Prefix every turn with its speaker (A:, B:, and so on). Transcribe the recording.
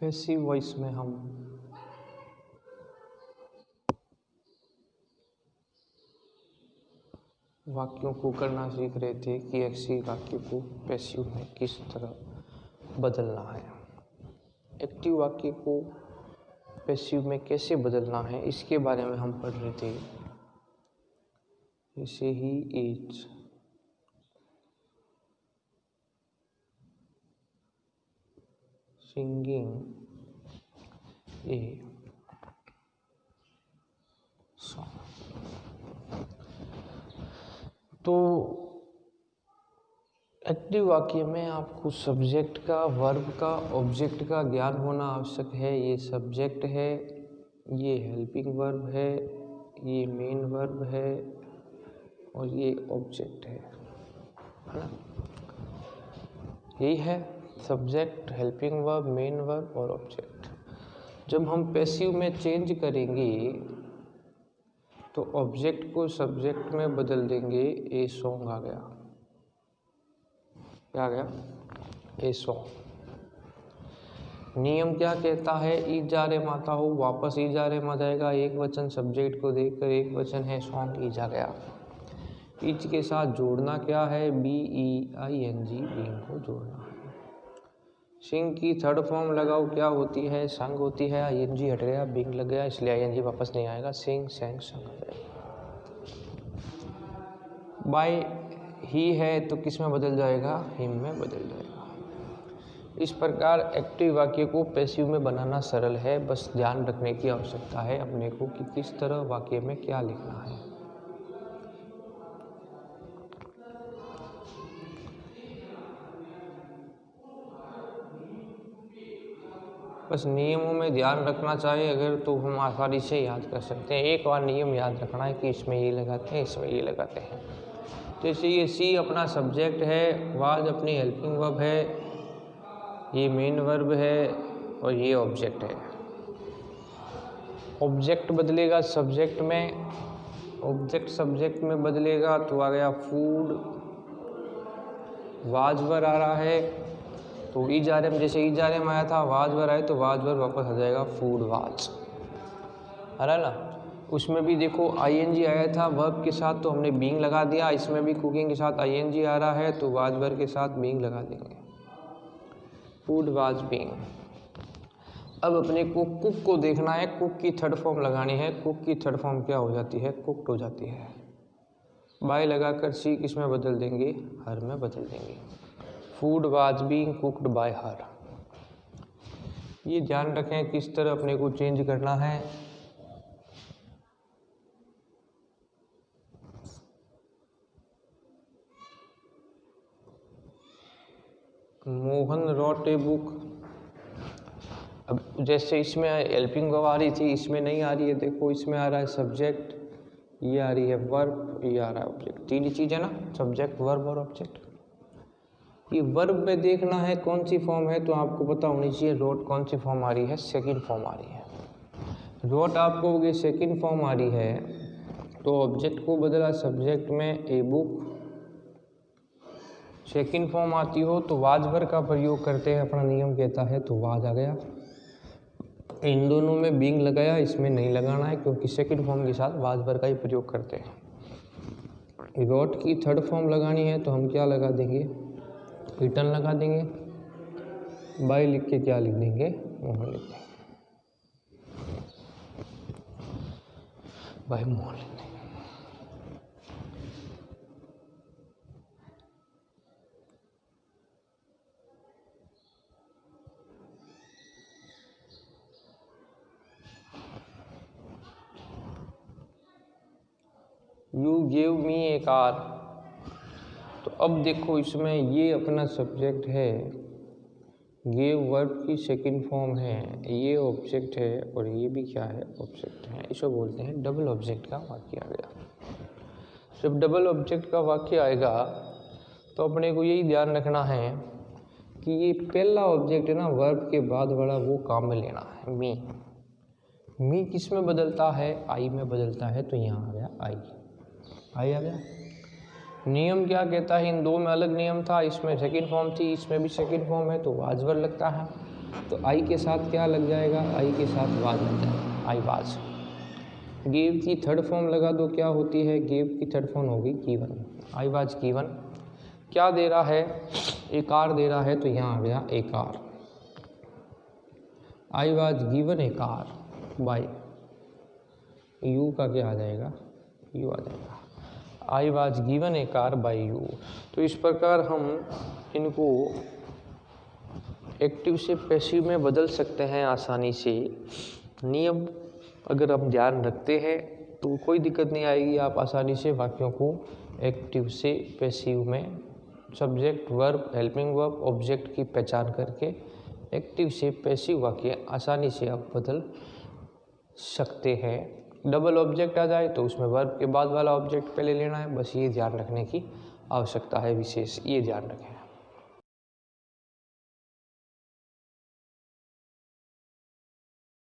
A: Passive voice में हम वाक्यों को करना सीख रहे थे कि ऐसे वाक्य को पैसिव में किस तरह बदलना है। एक्टिव वाक्य को पैसिव में कैसे बदलना है इसके बारे में हम पढ़ रहे थे। जैसे he is singing a song. तो एक्टिव वाक्य में आपको सब्जेक्ट का, वर्ब का, ऑब्जेक्ट का ज्ञान होना आवश्यक है। ये सब्जेक्ट है, ये हेल्पिंग वर्ब है, ये मेन वर्ब है और ये ऑब्जेक्ट है ना। यही है subject, helping verb, main verb और ऑब्जेक्ट। जब हम पैसिव में चेंज करेंगे तो ऑब्जेक्ट को सब्जेक्ट में बदल देंगे। ए सॉन्ग आ गया, क्या आ गया? A song. नियम क्या कहता है? ई जा रे माता हो, वापस ई जा रे मा जाएगा। एक वचन सब्जेक्ट को देखकर एक वचन है सॉन्ग, ई जा गया। ईच के साथ जोड़ना क्या है? B E I N G, being को जोड़ना है। सिंग की थर्ड फॉर्म लगाओ, क्या होती है? संग होती है। आई एन जी हट गया, बींग लग गया, इसलिए आई एन जी वापस नहीं आएगा। सिंग, सेंग, संग आ जाएगा। बाय ही है तो किस में बदल जाएगा? हिम में बदल जाएगा। इस प्रकार एक्टिव वाक्य को पैसिव में बनाना सरल है। बस ध्यान रखने की आवश्यकता है अपने को कि किस तरह वाक्य में क्या लिखना है। बस नियमों में ध्यान रखना चाहिए अगर, तो हम आसानी से याद कर सकते हैं। एक बार नियम याद रखना है कि इसमें ये लगाते हैं, इसमें ये लगाते हैं। जैसे ये सी अपना सब्जेक्ट है, वाज अपनी हेल्पिंग वर्ब है, ये मेन वर्ब है और ये ऑब्जेक्ट है। ऑब्जेक्ट बदलेगा सब्जेक्ट में, ऑब्जेक्ट सब्जेक्ट में बदलेगा तो आ गया फूड। वाज वर आ रहा है तो ई जा रहे में, जैसे ई जा रहे में आया था, वाज वर आए तो वाज वर वापस आ जाएगा फूड वाज, है ना। उसमें भी देखो आईएनजी आया था वर्ब के साथ तो हमने बीइंग लगा दिया। इसमें भी कुकिंग के साथ आईएनजी आ रहा है तो वाज वर के साथ बीइंग लगा देंगे। Food was being. अब अपने को कुक को देखना है, कुक की थर्ड फॉर्म लगानी है। कुक की थर्ड फॉर्म क्या हो जाती है? कुक्ड हो जाती है। बाय लगाकर सी किस में बदल देंगे? हर में बदल देंगे। Food was being cooked bye हर। ये ध्यान रखें किस तरह अपने को चेंज करना है। Mohan wrote a book. अब जैसे इसमें हेल्पिंग वर्ब आ रही थी, इसमें नहीं आ रही है। देखो इसमें आ रहा है सब्जेक्ट, ये आ रही है वर्ब, ये आ रहा है ऑब्जेक्ट। तीन ही चीज़ है ना, सब्जेक्ट, वर्ब और ऑब्जेक्ट। ये वर्ब में देखना है कौन सी फॉर्म है, तो आपको पता होनी चाहिए रोट कौन सी फॉर्म आ रही है? सेकंड फॉर्म आ रही है। रोट आपको ये सेकंड फॉर्म आ रही है तो ऑब्जेक्ट को बदला सब्जेक्ट में, ए बुक। सेकंड फॉर्म आती हो तो वाज वर्ब का प्रयोग करते हैं, अपना नियम कहता है, तो वाज आ गया। इन दोनों में बीइंग लगाया, इसमें नहीं लगाना है क्योंकि सेकंड फॉर्म के साथ वाज वर्ब का ही प्रयोग करते हैं। रोट की थर्ड फॉर्म लगानी है तो हम क्या लगा देंगे? रिटर्न लगा देंगे। बाय लिख के क्या लिख देंगे? मोहन लिख देंगे। बाय मोहन लिख देंगे। You gave me A car. तो अब देखो इसमें ये अपना सब्जेक्ट है, गेव वर्ब की सेकंड फॉर्म है, ये ऑब्जेक्ट है और ये भी क्या है? ऑब्जेक्ट है। इसको बोलते हैं डबल ऑब्जेक्ट का वाक्य आ गया। जब डबल ऑब्जेक्ट का वाक्य आएगा तो अपने को यही ध्यान रखना है कि ये पहला ऑब्जेक्ट है ना वर्ब के बाद वाला, वो काम में लेना है। मी, मी किस में बदलता है? आई में बदलता है, तो यहाँ आ गया आई, आई आ गया। नियम क्या कहता है? इन दो में अलग नियम था, इसमें सेकंड फॉर्म थी, इसमें भी सेकंड फॉर्म है तो वाज वर्ब लगता है। तो आई के साथ क्या लग जाएगा, आई के साथ वाज लग जाएगा, आई वाज। गिव की थर्ड फॉर्म लगा दो, क्या होती है, गिव की थर्ड फॉर्म होगी गिवन, आई वाज गिवन। क्या दे रहा है, ए कार दे रहा है, तो यहाँ आ गया a car, I was given a car by, you का क्या आ जाएगा, यू आ जाएगा, I was given a car by you. तो इस प्रकार हम इनको एक्टिव से पैसिव में बदल सकते हैं आसानी से। नियम अगर हम ध्यान रखते हैं तो कोई दिक्कत नहीं आएगी, आप आसानी से वाक्यों को एक्टिव से पैसिव में subject, verb, helping verb, object की पहचान करके एक्टिव से पैसिव वाक्य आसानी से आप बदल सकते हैं। डबल ऑब्जेक्ट आ जाए तो उसमें वर्ब के बाद वाला ऑब्जेक्ट पहले लेना है, बस ये ध्यान रखने की आवश्यकता है, विशेष ये ध्यान रखें।